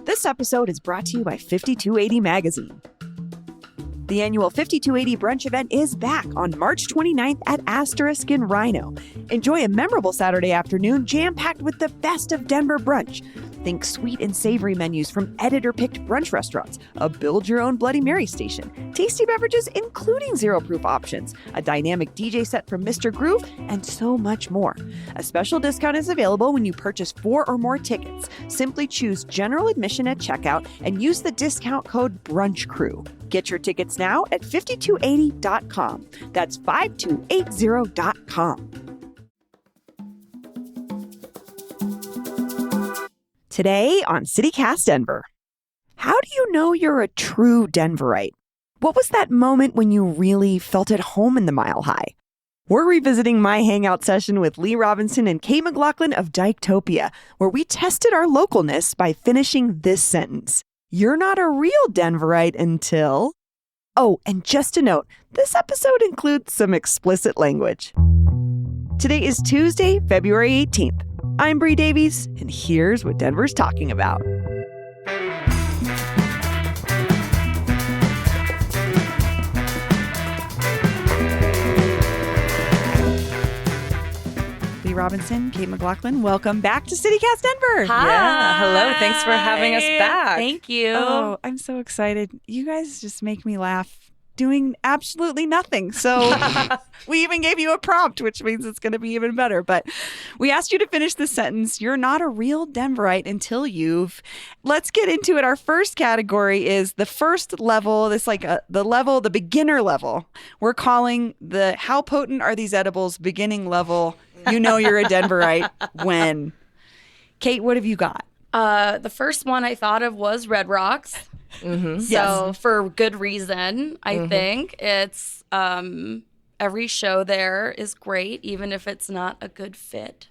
This episode is brought to you by 5280 Magazine. The annual 5280 brunch event is back on March 29th at Asterisk in Rhino. Enjoy a memorable Saturday afternoon jam-packed with the best of Denver brunch. Think sweet and savory menus from editor-picked brunch restaurants, a build-your-own Bloody Mary station, tasty beverages including zero-proof options, a dynamic DJ set from Mr. Groove, and so much more. A special discount is available when you purchase 4 or more tickets. Simply choose general admission at checkout and use the discount code BRUNCHCREW. Get your tickets now at 5280.com. That's 5280.com. Today on CityCast Denver. How do you know you're a true Denverite? What was that moment when you really felt at home in the Mile High? We're revisiting my hangout session with Lee Robinson and Kate McLaughlin of Dyketopia, where we tested our localness by finishing this sentence. You're not a real Denverite until... Oh, and just a note, this episode includes some explicit language. Today is Tuesday, February 18th. I'm Bree Davies, and here's what Denver's talking about. Lee Robinson, Kate McLaughlin, welcome back to CityCast Denver. Hi. Yeah, hello. Thanks for having us back. Thank you. Oh, I'm so excited. You guys just make me laugh doing absolutely nothing. So we even gave you a prompt, which means it's going to be even better. But we asked you to finish the sentence, you're not a real Denverite until you've... Let's get into it. Our first category is the first level. This the beginner level. We're calling the how potent are these edibles beginning level. You know you're a Denverite when. Kate, what have you got? The first one I thought of was Red Rocks. Mm-hmm. So for good reason, I think. It's every show there is great, even if it's not a good fit.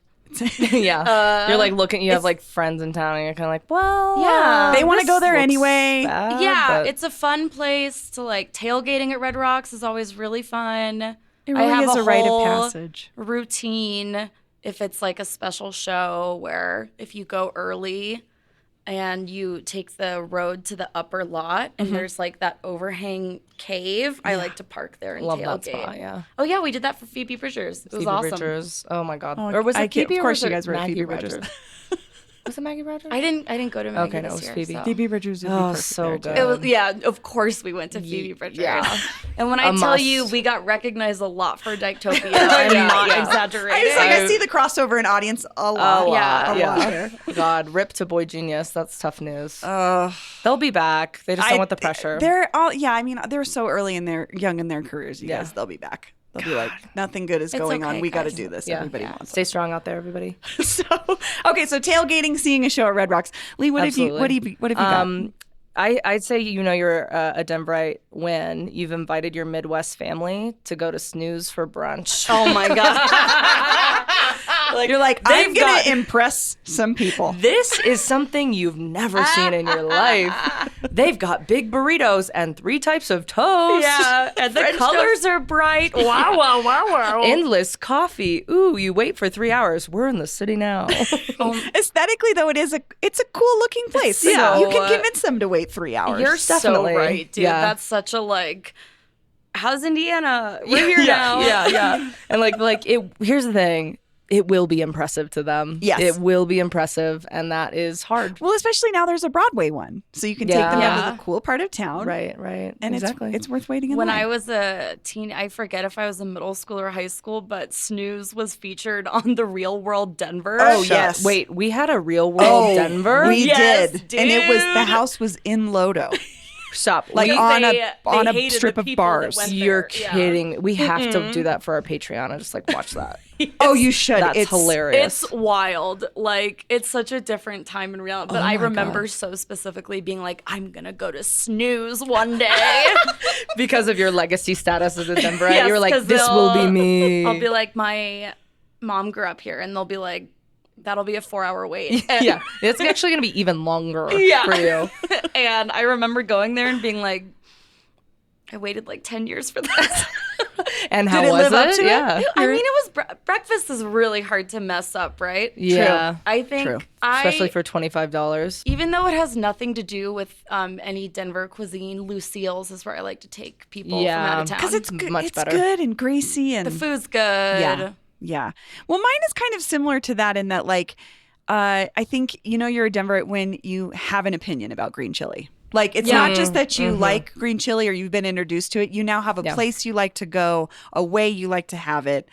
Yeah. You're like looking, you have like friends in town and you're kind of like, well, Yeah. They want to go there looks anyway. bad, Yeah, but- it's a fun place to like tailgating at Red Rocks is always really fun. It really I have is a rite of whole passage. routine if it's like a special show where if you go early and you take the road to the upper lot and there's like that overhang cave, I like to park there and Love tailgate. that spot, yeah. Oh yeah, we did that for Phoebe Bridgers. It was Phoebe awesome. Bridgers. Oh my God. Oh, or was it Phoebe of or course was you it guys were at Maggie Phoebe Bridgers. Rogers? Was it Maggie Rogers? I didn't go to Maggie Okay, no, this it was year. Phoebe. So. Phoebe Bridgers would be Oh, perfect so there, too. good. It was, yeah, of course we went to Phoebe Bridgers. Yeah. And when A I tell must. you we got recognized a lot for Dyketopia, I'm not exaggerating. I was like, I see the crossover in audience a lot. Yeah. A lot there. God, rip to Boy Genius. That's tough news. They'll be back. They just don't want the pressure. They're all, yeah, I mean, they're so early in their, young in their careers, you Yeah. guys, they'll be back. They'll be like, nothing good is It's going on. okay, We got to guys. do this. Yeah. Everybody wants Stay strong out there, everybody. it. So, okay, so tailgating, seeing a show at Red Rocks. Lee, what have you got? I'd say you know you're a Denverite when you've invited your Midwest family to go to Snooze for brunch. Oh my God. You're like, I'm they've going got- to impress some people. This is something you've never seen in your life. They've got big burritos and 3 types of toast. Yeah, and the French colors are bright. Wow, wow, wow, wow. Endless coffee. Ooh, you wait for 3 hours. We're in the city now. Aesthetically, though, it's a cool looking place. So Yeah. you can convince them to wait 3 hours. You're Definitely. so right, dude. Yeah. That's such a like, how's Indiana? We're here now. Yeah. And like it. Here's the thing. It will be impressive to them. Yes. It will be impressive, and that is hard. Well, especially now there's a Broadway one. So you can take them down Yeah. to the cool part of town. Right. And exactly. it's worth waiting in When line. I was a teen, I forget if I was in middle school or high school, but Snooze was featured on the Real World Denver. Oh, yes. Wait, we had a Real World Denver? We Yes, did. And it was, the dude. house was in Lodo. Stop. Like on They a hated strip the of people that bars. went You're there. Yeah. kidding. We have to do that for our Patreon and just like watch that. Oh, you should. That's It's hilarious. It's wild. Like, it's such a different time in reality. But Oh I my remember God. so specifically being like, I'm going to go to Snooze one day. Because of your legacy status as a Denverite. Yes, you were like, 'cause this will be they'll- me. I'll be like, my mom grew up here. And they'll be like, that'll be a 4-hour wait. And, yeah. It's actually going to be even longer Yeah. for you. and I remember going there and being like, I waited like 10 years for this. And how Did it was live up to it? Yeah. I mean, it was breakfast is really hard to mess up, right? Yeah. I think True. Especially for $25. even though it has nothing to do with any Denver cuisine, Lucille's is where I like to take people from out of town. Because it's good. Much It's better. good and greasy and the food's good. Yeah. Yeah. Well, mine is kind of similar to that in that, like, I think, you're a Denverite when you have an opinion about green chili. Like, it's not just that you like green chili or you've been introduced to it. You now have a place you like to go, a way you like to have it.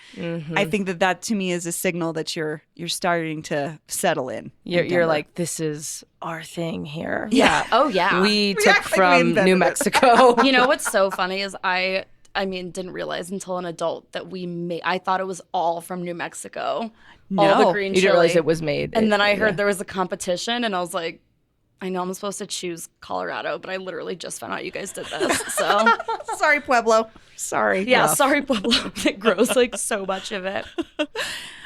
I think that to me is a signal that you're starting to settle in. You're like, this is our thing here. Yeah. Oh, yeah. We took act like we from invented New it. Mexico. You know what's so funny is I mean, didn't realize until an adult that I thought it was all from New Mexico. All No. the green You chili. didn't realize it was made. And then I heard there was a competition, and I was like, I know I'm supposed to choose Colorado, but I literally just found out you guys did this. So, Sorry, Pueblo. Sorry. yeah, sorry, Pueblo. It grows like so much of it.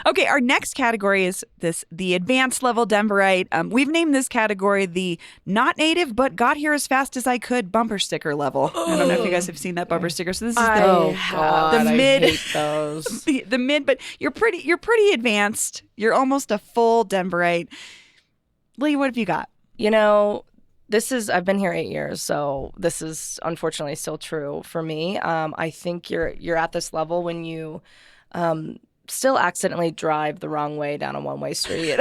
Okay, our next category is the advanced level Denverite. We've named this category the not native but got here as fast as I could bumper sticker level. I don't know if you guys have seen that bumper sticker. So this is Oh, God, the I mid- hate those. the mid, but you're pretty advanced. You're almost a full Denverite. Lee, what have you got? I've been here 8 years, so this is unfortunately still true for me. I think you're at this level when you still accidentally drive the wrong way down a one-way street.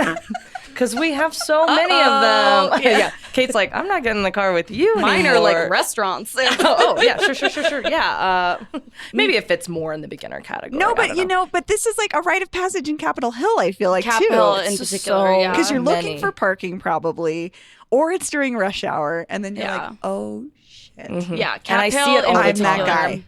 Because we have so many of them. Yeah. Kate's like, I'm not getting in the car with you Mine anymore. are like restaurants. Yeah, sure. Yeah. Maybe it fits more in the beginner category. No, I but don't know. but this is like a rite of passage in Capitol Hill, I feel like, Capitol too. in It's particular, so- yeah. Because you're looking many. for parking probably, or it's during rush hour, and then you're Yeah. like, oh, shit. Yeah, And I Cap see Hill it in all the I'm that particular. guy.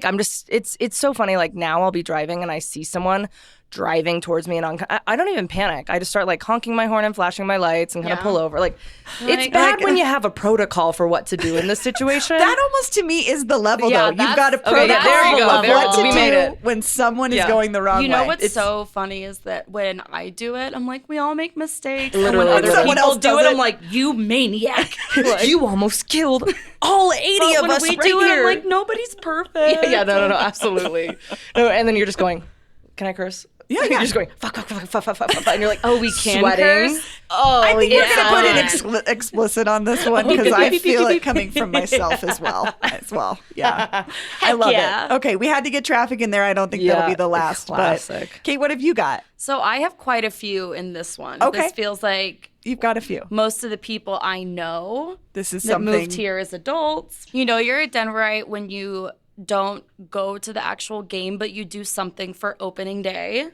I'm just it's so funny. Like now I'll be driving and I see someone driving towards me and I don't even panic. I just start like honking my horn and flashing my lights and kind of Yeah. pull over. Like it's Like- bad when you have a protocol for what to do in this situation. That almost to me is the level, Yeah, though. You've got a that's- protocol okay, yeah, there you go, of there what you to go. We do made it. when someone is Yeah. going the wrong You know way. what's so funny is that when I do it, I'm like, we all make mistakes. Literally. And when When other someone people else do does it, it- I'm like, you maniac. Like, you almost killed all 80 but of when us we right do it, here. I'm like, nobody's perfect. yeah, no, absolutely. No, and then you're just going, can I curse? Yeah, You're yeah. just going, fuck, and you're like, Oh, we can sweating. curse? Oh, I think yeah. we're going to put an explicit on this one because I feel it coming from myself as well. Yeah. I love yeah. it. Okay, we had to get traffic in there. I don't think that'll be the last. classic. But Kate, what have you got? So I have quite a few in this one. Okay. This feels like You've got a few. most of the people I know This is that something. moved here as adults. You're a Denverite when you don't go to the actual game, but you do something for opening day.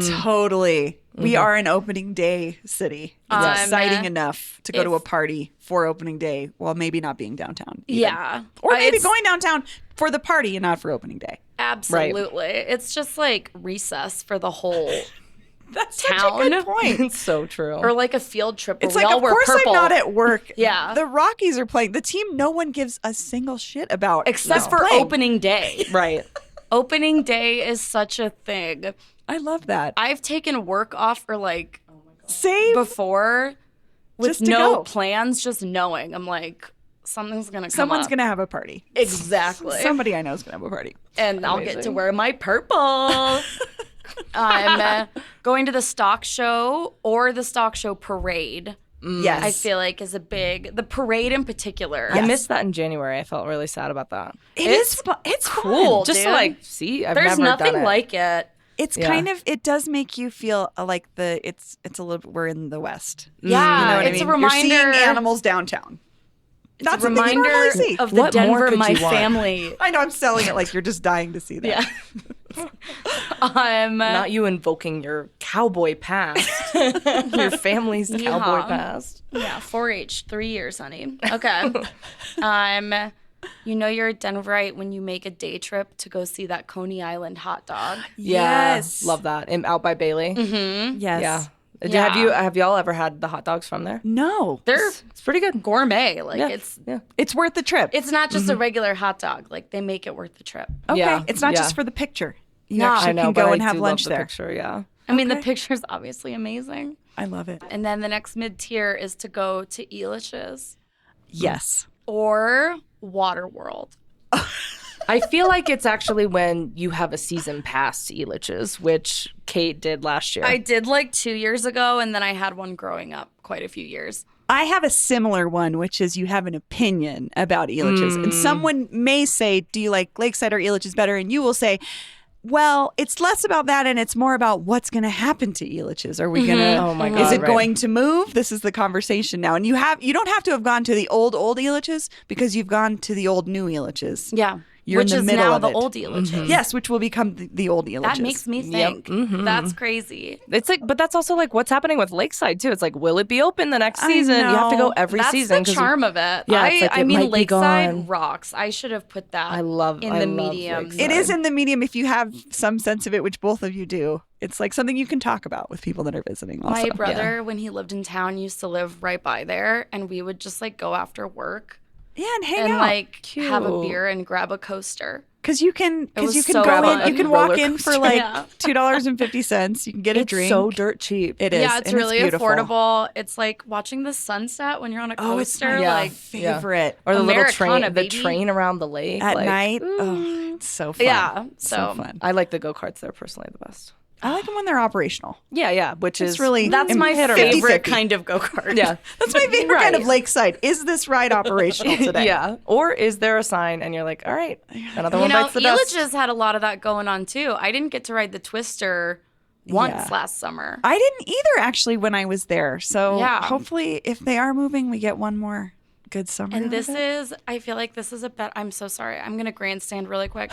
Totally. We are an opening day city. It's exciting enough to go to a party for opening day while maybe not being downtown. even. Yeah. Or maybe It's- going downtown for the party and not for opening day. Absolutely. It's just like recess for the whole That's town. such a good point. It's so true. Or like a field trip where It's we like, all of wear course purple. I'm not at work. Yeah. The Rockies are playing. The team no one gives a single shit about. Except is for playing. opening day. right. Opening day is such a thing. I love that. I've taken work off for like Same. before with Just to no go. plans, just knowing. I'm like, something's going to come Someone's up. going to have a party. Exactly. Somebody I know is going to have a party. And I'll get to Amazing. wear my purple. I'm going to the stock show or the stock show parade. Yes. I feel like is the parade in particular. I missed that in January. I felt really sad about that. It's It's cool. Just to dude. like see, I've There's never done nothing it. like it. It's Yeah. kind of, it does make you feel like it's a little bit, we're in the West. Yeah, You know what it's I mean? a reminder. You're seeing animals downtown. It's That's a a thing you reminder normally see. of the What more Denver could my you want? family. I know I'm selling it like you're just dying to see that. Yeah. Not you invoking your cowboy past, your family's cowboy Yeah. past. Yeah, 4-H, 3 years, honey. Okay. You're a Denverite when you make a day trip to go see that Coney Island hot dog. Yeah, Yes. love that. Out by Bailey. Mm-hmm. Yes. Yeah. Yeah. Have y'all ever had the hot dogs from there? No. They're It's pretty good. gourmet. Like Yeah. it's It's worth the trip. not just a regular hot dog. Like they make it worth the trip. Okay. Yeah, It's not yeah. just for the picture. You No. actually I know, can but go I and have do lunch love the there. picture. Yeah. I mean, the Okay. picture's obviously amazing. I love it. And then the next mid tier is to go to Elish's Yes. or Waterworld. I feel like it's actually when you have a season pass to Elitch's, which Kate did last year. I did like 2 years ago, and then I had one growing up quite a few years. I have a similar one, which is you have an opinion about Elitch's. And someone may say, do you like Lakeside or Elitch's better? And you will say, well, it's less about that and it's more about what's going to happen to Elitch's. Are we going to, Oh my God, is it right. going to move? This is the conversation now. And you don't have to have gone to the old Elitch's because you've gone to the old new Elitch's. Yeah. You're which in the is middle now of the it. old Elitch's. Yes, which will become the old Elitch's. That makes me Yep. think. That's crazy. It's like, but that's also like what's happening with Lakeside too. It's like, will it be open the next season? You have to go know. every That's season. the 'cause charm of it. Yeah, it's like I it mean, might be Lakeside gone. rocks. I should have put that I love medium. Lakeside. It is in the medium if you have some sense of it, which both of you do. It's like something you can talk about with people that are visiting also. My brother, when he lived in town, used to live right by there, and we would just like go after work Yeah, and hang and out. like have a Cute. beer and grab a coaster. Because you can was go so in, fun. you can walk Roller in for coaster. like Yeah. $2.50. You can get a It's drink. so dirt cheap. It is. Yeah, it's and really beautiful. affordable. It's like watching the sunset when you're on a Oh, it's coaster. my Yeah. Like, favorite. Or the little Americana, train, the baby. train around the lake At like, night. Oh, it's so fun. Yeah, so so- fun. I like the go-karts. They're personally the best. I like them when they're operational. Yeah, which It's is really that's my hit or favorite 50-50. kind of go-kart. yeah. That's my favorite kind of Right. lakeside. Is this ride operational today? Yeah. Or is there a sign and you're like, all right, another You one know, bites the dust. Elitch's had a lot of that going on too. I didn't get to ride the Twister once Yeah. last summer. I didn't either actually when I was there. So Yeah. hopefully if they are moving, we get one more good summer. And out this of it. is, I feel like this is a bet. I'm so sorry. I'm going to grandstand really quick.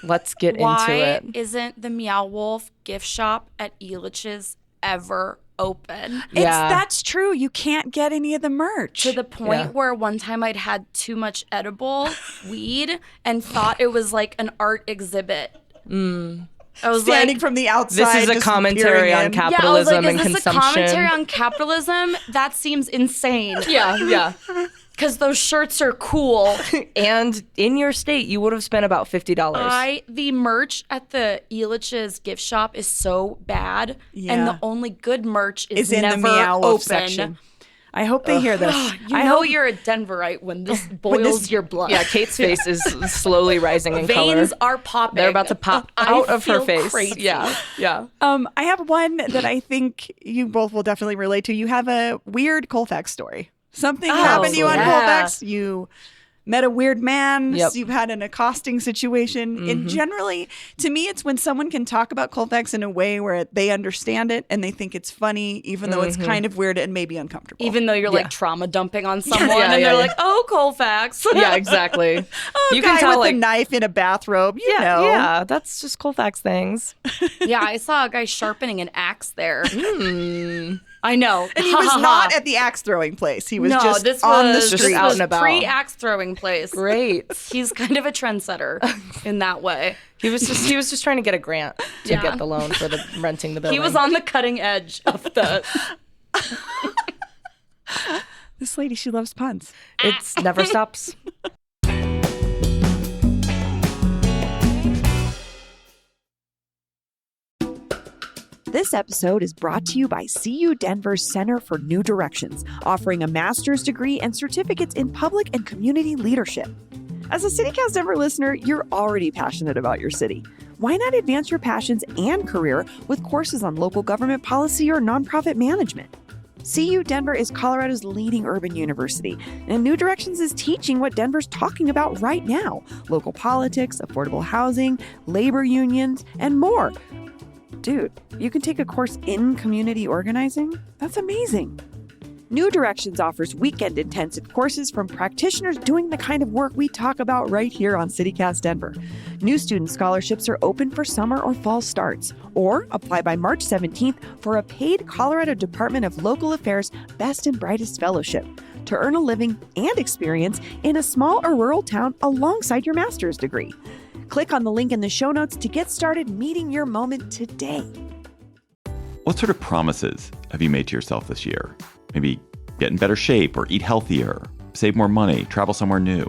Let's get Why into it. isn't the Meow Wolf gift shop at Elitch's ever open? That's true. You can't get any of the merch. To the point Yeah. where one time I'd had too much edible weed and thought it was like an art exhibit. I was Standing like, from the outside. This is a just commentary peering on in. yeah, I was capitalism like, and is this consumption. a commentary on capitalism? That seems insane. Yeah. Because those shirts are cool. And in your state, you would have spent about $50. The merch at the Elitch's gift shop is so bad, Yeah. and the only good merch is in never the Meow Wolf open. section. I hope they hear this. You know you're a Denverite when this boils your blood. Yeah, Kate's face is slowly rising in color. Veins are popping. They're about to pop I out of her feel face. crazy. Yeah. I have one that I think you both will definitely relate to. You have a weird Colfax story. Something happened to you on yeah. Colfax. You met a weird man. Yep. You've had an accosting situation. And generally, to me, it's when someone can talk about Colfax in a way where they understand it and they think it's funny, even though it's kind of weird and maybe uncomfortable. Even though you're Yeah. like trauma dumping on someone, Yeah, and yeah, they're yeah. like, "Oh, Colfax." Yeah, exactly. you can tell, with like- a knife in a bathrobe. You know. Yeah, that's just Colfax things. Yeah, I saw a guy sharpening an axe there. I know. And he was not at the axe throwing place. He was no, just this on was the just street. out and about. Pre-axe throwing place. Great. He's kind of a trendsetter in that way. He was just trying to get a grant to Yeah. get the loan for the renting the building. He was on the cutting edge of the. This lady, she loves puns. It's never stops. This episode is brought to you by CU Denver's Center for New Directions, offering a master's degree and certificates in public and community leadership. As a CityCast Denver listener, you're already passionate about your city. Why not advance your passions and career with courses on local government policy or nonprofit management? CU Denver is Colorado's leading urban university, and New Directions is teaching what Denver's talking about right now: local politics, affordable housing, labor unions, and more. Dude, you can take a course in community organizing? That's amazing. New Directions offers weekend intensive courses from practitioners doing the kind of work we talk about right here on CityCast Denver. New student scholarships are open for summer or fall starts, or apply by March 17th for a paid Colorado Department of Local Affairs Best and Brightest Fellowship to earn a living and experience in a small or rural town alongside your master's degree. Click on the link in the show notes to get started meeting your moment today. What sort of promises have you made to yourself this year? Maybe get in better shape or eat healthier, save more money, travel somewhere new.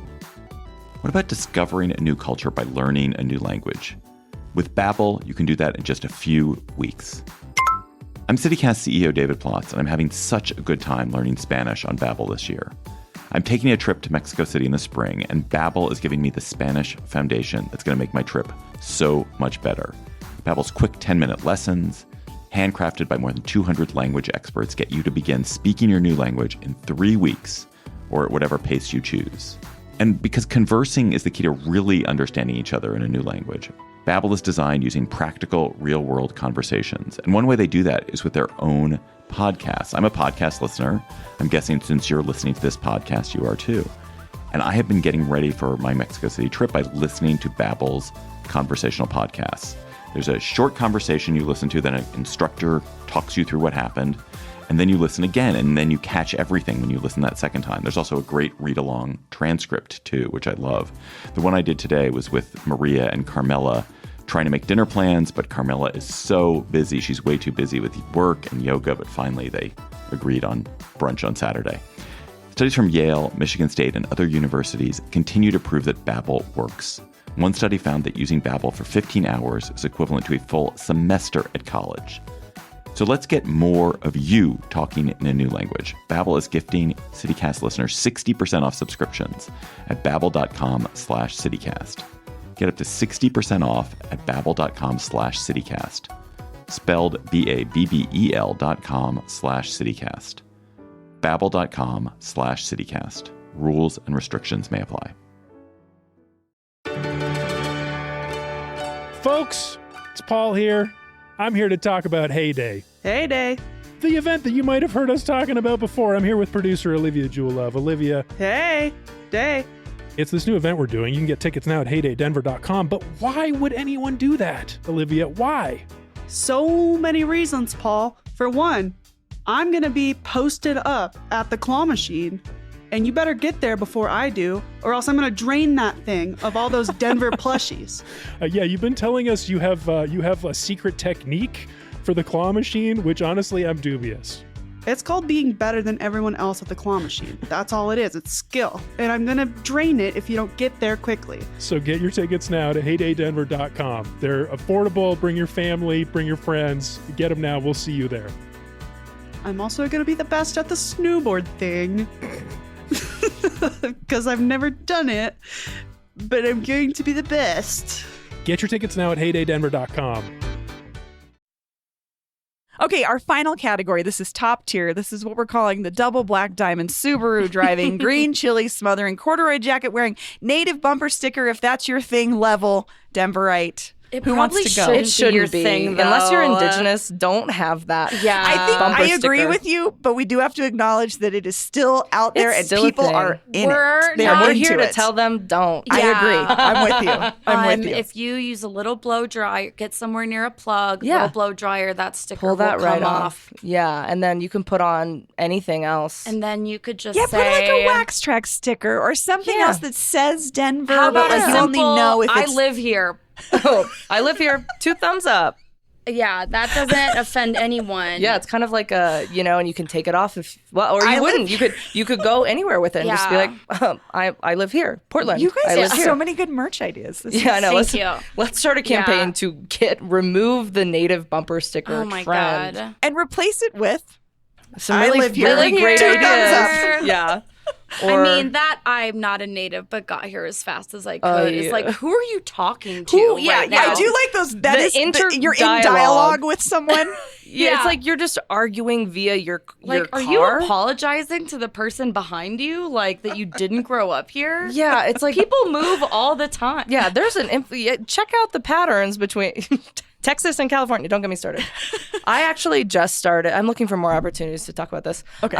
What about discovering a new culture by learning a new language? With Babbel, you can do that in just a few weeks. I'm CityCast CEO David Plotz, and I'm having such a good time learning Spanish on Babbel this year. I'm taking a trip to Mexico City in the spring, and Babbel is giving me the Spanish foundation that's going to make my trip so much better. Babbel's quick 10-minute lessons, handcrafted by more than 200 language experts, get you to begin speaking your new language in 3 weeks or at whatever pace you choose. And because conversing is the key to really understanding each other in a new language, Babbel is designed using practical, real-world conversations. And one way they do that is with their own podcasts. I'm a podcast listener. I'm guessing since you're listening to this podcast, you are too. And I have been getting ready for my Mexico City trip by listening to Babbel's conversational podcasts. There's a short conversation you listen to, then an instructor talks you through what happened, and then you listen again, and then you catch everything when you listen that second time. There's also a great read-along transcript, too, which I love. The one I did today was with Maria and Carmela trying to make dinner plans, but Carmela is so busy. She's way too busy with work and yoga, but finally they agreed on brunch on Saturday. Studies from Yale, Michigan State, and other universities continue to prove that Babbel works. One study found that using Babbel for 15 hours is equivalent to a full semester at college. So let's get more of you talking in a new language. Babbel is gifting CityCast listeners 60% off subscriptions at babbel.com/CityCast. Get up to 60% off at babbel.com/CityCast. Spelled BABBEL.com/CityCast. Babbel.com/CityCast. Rules and restrictions may apply. Folks, it's Paul here. I'm here to talk about Heyday. Heyday. The event that you might have heard us talking about before. I'm here with producer Olivia Jewelove. Olivia. Hey. Day. It's this new event we're doing. You can get tickets now at heydaydenver.com. But why would anyone do that, Olivia? Why? So many reasons, Paul. For one, I'm going to be posted up at the claw machine. And you better get there before I do, or else I'm going to drain that thing of all those Denver plushies. Yeah, you've been telling us you have a secret technique for the claw machine, which honestly I'm dubious. It's called being better than everyone else at the claw machine. That's all it is. It's skill. And I'm going to drain it if you don't get there quickly. So get your tickets now to heydaydenver.com. They're affordable. Bring your family, bring your friends. Get them now. We'll see you there. I'm also going to be the best at the snowboard thing. Because I've never done it, but I'm going to be the best. Get your tickets now at heydaydenver.com. Okay, our final category. This is top tier. This is what we're calling the double black diamond Subaru driving, green chili smothering, corduroy jacket wearing, native bumper sticker if that's your thing level, Denverite. It Who wants probably to go? It shouldn't your be. thing, Unless you're though. indigenous, don't have that. Yeah. I think bumper I agree sticker. with you, but we do have to acknowledge that it is still out there It's and still a people thing. are in We're it. They're not- We're into here to it. tell them don't. I Yeah. agree. I'm with you. I'm with you. If you use a little blow dryer, get somewhere near a plug, Yeah. little blow dryer, that sticker Pull that will right come off. Yeah, and then you can put on anything else. And then you could just Yeah, say, put like a wax track sticker or something Yeah. else that says Denver, how but about like a you only simple, know if I it's live here. Oh, I live here. 2 thumbs up. Yeah, that doesn't offend anyone. Yeah, it's kind of like a, and you can take it off if, or you I wouldn't. live- You could go anywhere with it and just be Yeah. like, I live here, Portland. You guys I have live here. so many good merch ideas. This Yeah, I know. Thank you. Let's start a campaign Yeah. to remove the native bumper sticker Oh my trend. God. and replace it with Some I really, live here. really Live great here. ideas. Yeah. I mean, that I'm not a native, but got here as fast as I could. It's yeah. like, who are you talking to? Who, yeah, right yeah, now? I do like those. That The is you're in interdialogue. dialogue with someone. Yeah, it's like you're just arguing via your Like, car. are you apologizing to the person behind you, like that you didn't grow up here? Yeah, it's like People move all the time. Yeah, there's check out the patterns between Texas and California. Don't get me started. I actually just started. I'm looking for more opportunities to talk about this. Okay.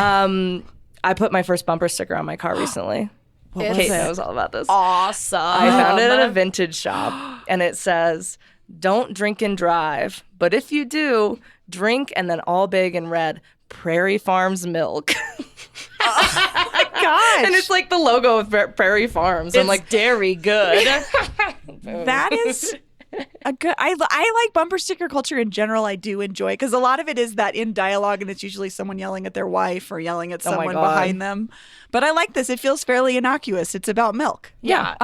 I put my first bumper sticker on my car recently. Kate knows all about this. Awesome. I found it at a vintage shop, and it says, "Don't drink and drive, but if you do, drink," and then all big and red, Prairie Farms milk. Gosh, And it's like the logo of Prairie Farms. I'm like, dairy good. that is a good. I like bumper sticker culture in general. I do enjoy because a lot of it is that in dialogue, and it's usually someone yelling at their wife or yelling at Oh my someone God. behind them. But I like this. It feels fairly innocuous. It's about milk. Yeah.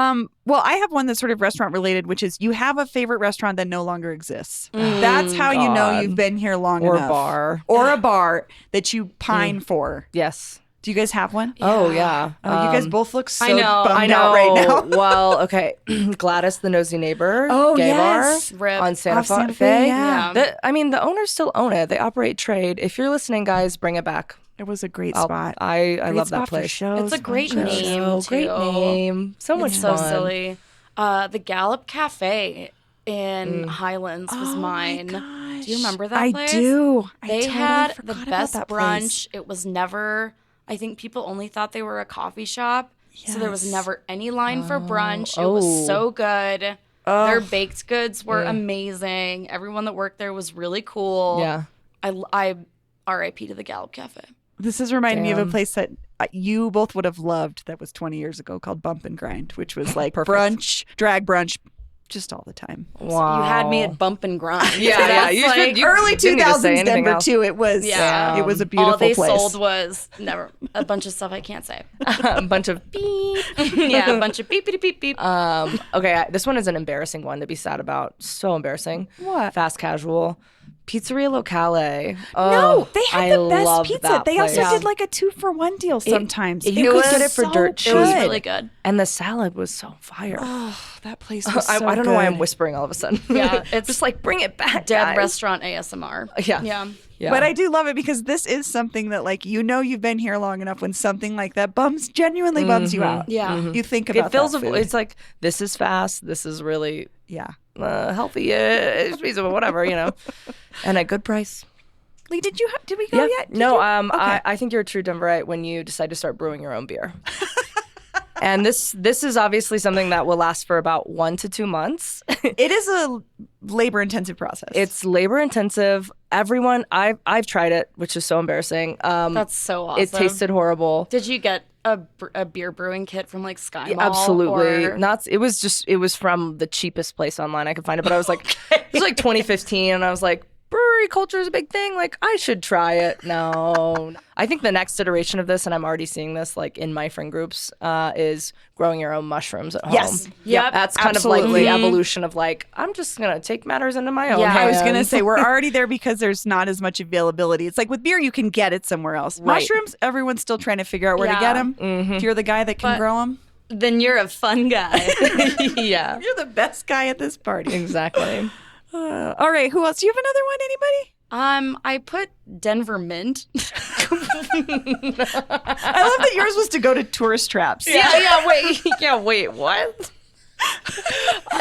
Well, I have one that's sort of restaurant related, which is you have a favorite restaurant that no longer exists. That's how you know God. you've been here long Or enough. bar. Or a bar that you pine for. Yes. Do you guys have one? Oh, yeah. Oh, you guys both look so I know, bummed I know. out right now. Well, okay. Gladys, the nosy neighbor. Oh, gay yes. bar Rip. on Santa Off Santa Fe. Fe, yeah. The owners still own it. They operate trade. If you're listening, guys, bring it back. It was a great spot. I Great love spot that for place. shows, It's a great fun shows. name, Oh, great too. name. So much It's so fun. silly. The Gallup Cafe in Highlands was mine. Do you remember that place? I do. They I totally had the forgot about best that brunch. place. It was never, I think people only thought they were a coffee shop. So there was Yes. never any line for brunch. It was so good. Their baked goods were amazing. Everyone that worked there was really cool. Yeah. I RIP to the Gallup Cafe. This is reminding me of a Damn. place that you both would have loved that was 20 years ago called Bump and Grind, which was like Perfect. brunch, drag brunch, just all the time. Wow. You had me at bump and grind. Yeah, So yeah. that's You like, should- Early didn't need to say 2000s anything Denver else. too. It was Yeah. it was a beautiful all they place. sold was never a bunch of stuff I can't say. A bunch of beep. Yeah, a bunch of beep beep beep beep. Okay, this one is an embarrassing one to be sad about. So embarrassing. What? Fast casual. Pizzeria Locale. No, Oh, they had I the best love pizza. that They also place. did like a 2-for-1 deal sometimes. you It could was get it for so dirt cheap. It was good. really good. And the salad was so fire. Oh, that place was so I don't know why I'm good. whispering all of a sudden. Yeah, it's just like bring it back, Dead guys. restaurant ASMR. Yeah. Yeah. Yeah. But I do love it because this is something that, like, you've been here long enough when something like that genuinely bums you out. Yeah. You think about it fills that a food. it's like this is fast. This is really Yeah. healthy. It's reasonable, whatever, and at good price. Lee, did we go yet? Did No, you? I think you're a true Denverite when you decide to start brewing your own beer. And this is obviously something that will last for about 1 to 2 months. It is a labor-intensive process. It's labor intensive. Everyone, I've tried it, which is so embarrassing. That's so awesome. It tasted horrible. Did you get a beer brewing kit from like Sky Yeah, Mall? absolutely or- not. It was from the cheapest place online I could find it. But I was like, it was like 2015, and I was like, brewery culture is a big thing. Like, I should try it. No, I think the next iteration of this, and I'm already seeing this like in my friend groups, is growing your own mushrooms at home. Yes. Yep. That's kind of like Absolutely. the evolution of like, I'm just gonna take matters into my own Yeah, I was going to hands. say, we're already there because there's not as much availability. It's like with beer, you can get it somewhere else. Right. Mushrooms, everyone's still trying to figure out where to get them. If you're the guy that can But- grow them, Then you're a fun guy. Yeah, you're the best guy at this party. exactly. All right, who else? Do you have another one, anybody? I put Denver Mint. I love that yours was to go to tourist traps. Wait, what?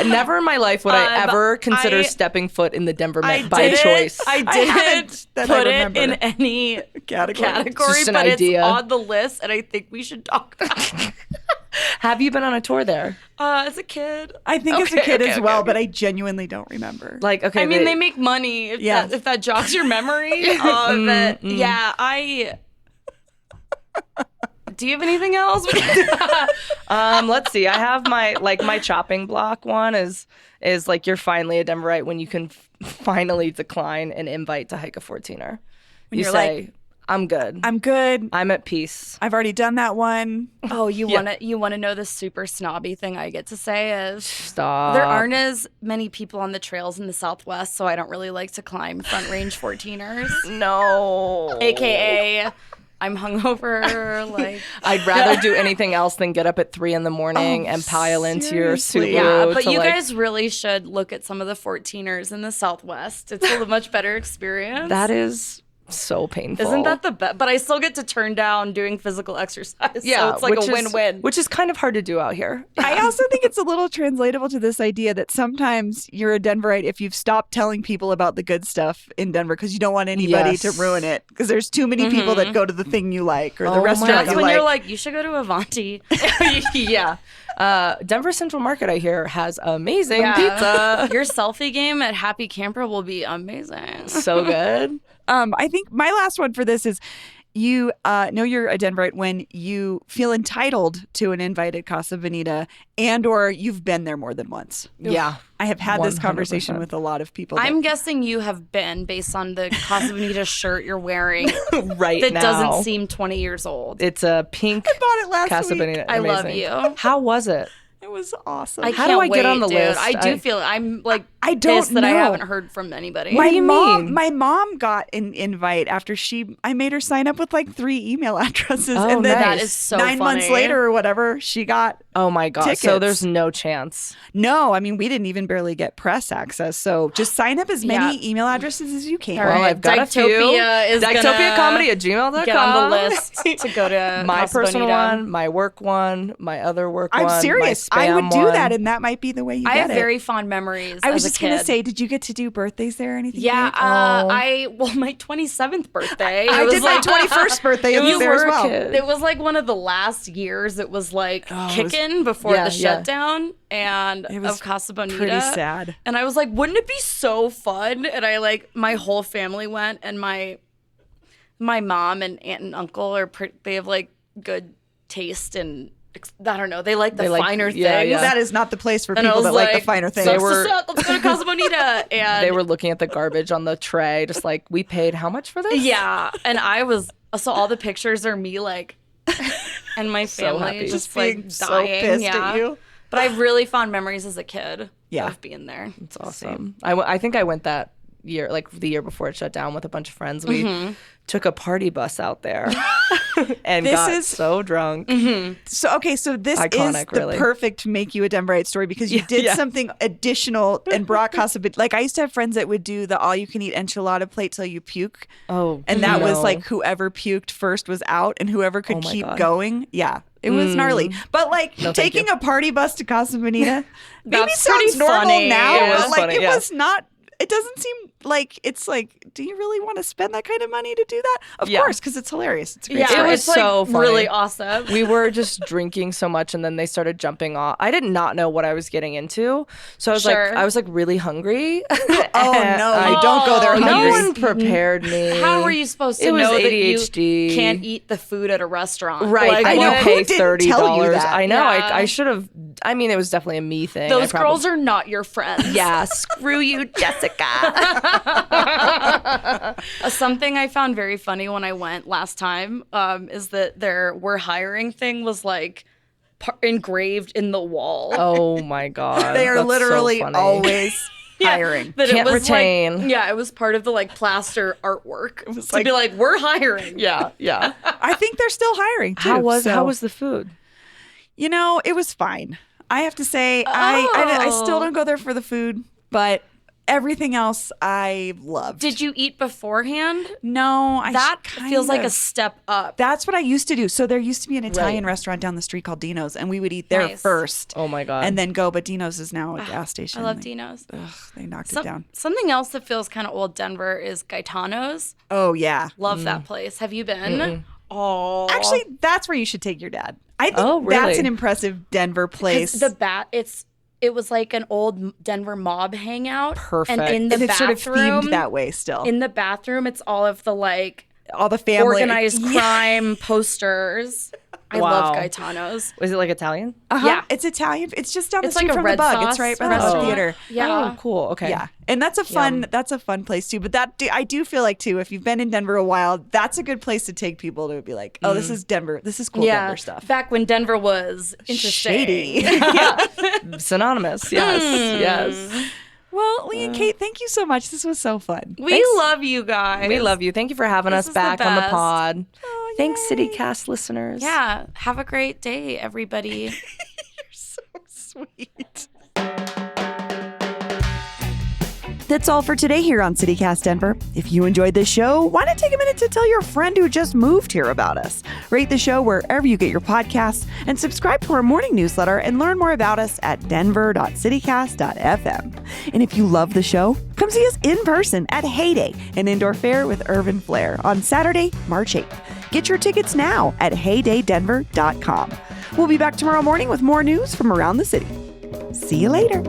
Never in my life would I ever consider I- stepping foot in the Denver I Met by did it. choice. I I didn't haven't that I put it remember. in any Category. Just an but idea. it's on the list, and I think we should talk about it. Have you been on a tour there? As a kid. I think as a Okay, kid okay, as okay, well, okay. but I genuinely don't remember. Like, okay, I mean, they make money if, Yeah. if that jogs your memory. But yeah, do you have anything else? let's see. I have my chopping block one is like you're finally a Denverite when you can finally decline an invite to hike a 14er. You you're say, like, I'm good. I'm good. I'm at peace. I've already done that one. Oh, you wanna know the super snobby thing I get to say is Stop. there aren't as many people on the trails in the Southwest, so I don't really like to climb Front Range 14ers. No. AKA, I'm hungover. Like, I'd rather do anything else than get up at 3 a.m. and pile into your seriously? Subaru. yeah, but to, you like- guys really should look at some of the 14ers in the Southwest. It's a much better experience. That is so painful. Isn't that the best? But I still get to turn down doing physical exercise. yeah? so it's like which a is- win-win. Which is kind of hard to do out here. I also think it's a little translatable to this idea that sometimes you're a Denverite if you've stopped telling people about the good stuff in Denver because you don't want anybody Yes. to ruin it because there's too many people that go to the thing you like or the Oh my restaurant That's you when like. you're like, you should go to Avanti. yeah. Denver Central Market, I hear, has amazing Yeah. pizza. Your selfie game at Happy Camper will be amazing. So good. I think my last one for this is you know you're a Denverite when you feel entitled to an invite at Casa Bonita and or you've been there more than once. Yeah. I have had this 100%. conversation with a lot of people. that- I'm guessing you have been based on the Casa Bonita shirt you're wearing Right that now. doesn't seem 20 years old. It's a pink I bought it last Casa week. Bonita. I love Amazing. you. How was it? It was awesome. I How can't do I get wait, on the dude. list? I do feel I'm like I don't pissed that know. I haven't heard from anybody. What do you mean? My mom got an invite after I made her sign up with like 3 email addresses. Oh, and then nice. That is so 9 months funny. later or whatever, she got Oh my God. So tickets. there's no chance. No, I mean, we didn't even barely get press access. So just sign up as many email addresses as you can. All Well, right, I've got a few. Dyktopia is gonna DyktopiaComedy@gmail.com. get on the list to go to My Casa personal Bonita. one, my work one, my other work one. I'm serious. My I would spam do one. that, and that might be the way you I get have it. very fond memories. I was as just a kid. gonna say, did you get to do birthdays there or anything? Yeah, Kate? my 27th birthday. I it was did my like, 21st birthday. It You was there as were a well. kid. It was like one of the last years. It was like Oh, it was- kicking before yeah, the yeah. shutdown and It was of Casa Bonita. Pretty sad. And I was like, wouldn't it be so fun? And I my whole family went, and my mom and aunt and uncle they have like good taste and I don't know. They like the They like- finer yeah, things. yeah. That is not the place for And I people was that like the like, finer things. They Let's were- go to Casa Bonita. And They were looking at the garbage on the tray, just like, we paid how much for this? yeah. And so all the pictures are me like, and my So family happy. just being like so dying. pissed yeah. at you. But I have really fond memories as a kid Yeah. of being there. It's awesome. I think I went that year, like the year before it shut down, with a bunch of friends. We took a party bus out there and This got is- so drunk. So this Iconic, is the really. perfect make you a Denverite story because you Yeah, did yeah. something additional and brought Casa. Like I used to have friends that would do the all you can eat enchilada plate till you puke, Oh, and that was no. like whoever puked first was out, and whoever could Oh my keep God. going. Yeah, it was gnarly. But like No, thank taking you. a party bus to Casa Bonita, maybe That's sounds pretty normal funny. now, It but was like funny, it yeah. was not. It doesn't seem like it's like. Do you really want to spend that kind of money to do that? Of Yeah. course, because it's hilarious. It's a great Yeah, story. It was it's like so funny. really awesome. We were just drinking so much, and then they started jumping off. I did not know what I was getting into, so Sure. I was like really hungry. Oh no, you don't go there Oh, No hungry. one prepared me. How are you supposed to It was know ADHD. that you can't eat the food at a restaurant? Right, Like, I know, know. what? who Pay didn't tell you $30. that? I know. Yeah. I should have. I mean, it was definitely a me thing. Those I probably- girls are not your friends. Yeah, screw you, Jessica. Something I found very funny when I went last time is that their "we're hiring" thing was like engraved in the wall. Oh my god, They are that's so literally funny. always Yeah, hiring. that Can't it was retain. Like, it was part of the like plaster artwork. It was to be like, we're hiring. Yeah, yeah. I think they're still hiring too. How was so- the food? You know, it was fine. I have to say, I still don't go there for the food, but everything else I loved. Did you eat beforehand? No, That kind feels like a of. step up. That's what I used to do. So there used to be an Italian restaurant down the street called Dino's, and we would eat there Nice. first. Oh my god. And then go, but Dino's is now a gas station. I love They- Dino's. They knocked it down. Something else that feels kind of old Denver is Gaetano's. Oh yeah. Love that place. Have you been? Oh, Actually, that's where you should take your dad. I think Oh, that's really? an impressive Denver place. it was like an old Denver mob hangout. Perfect. And in the and it's bathroom, sort of themed that way still. in the bathroom, it's all of the like All the family organized Yeah. crime posters. I Wow. love Gaetano's. Was it like Italian? Uh-huh. Yeah. It's Italian. It's just down It's the street like a from the red Bug. sauce It's right by the restaurant. theater. Yeah. Oh, cool. Okay. Yeah, and that's a fun place too. But I do feel like too, if you've been in Denver a while, that's a good place to take people to be like, oh, this is Denver. This is cool Denver stuff. Back when Denver was interesting. Shady. Synonymous. Yes. Yes. Well, Lee and Kate, thank you so much. This was so fun. We love you guys. We love you. Thank you for having This us is the back on the best. pod. Oh, Thanks, yay. CityCast listeners. Yeah. Have a great day, everybody. You're so sweet. That's all for today here on CityCast Denver. If you enjoyed this show, why not take a minute to tell your friend who just moved here about us? Rate the show wherever you get your podcasts and subscribe to our morning newsletter and learn more about us at denver.citycast.fm. And if you love the show, come see us in person at Heyday, an indoor fair with Irvin Flair on Saturday, March 8th. Get your tickets now at heydaydenver.com. We'll be back tomorrow morning with more news from around the city. See you later.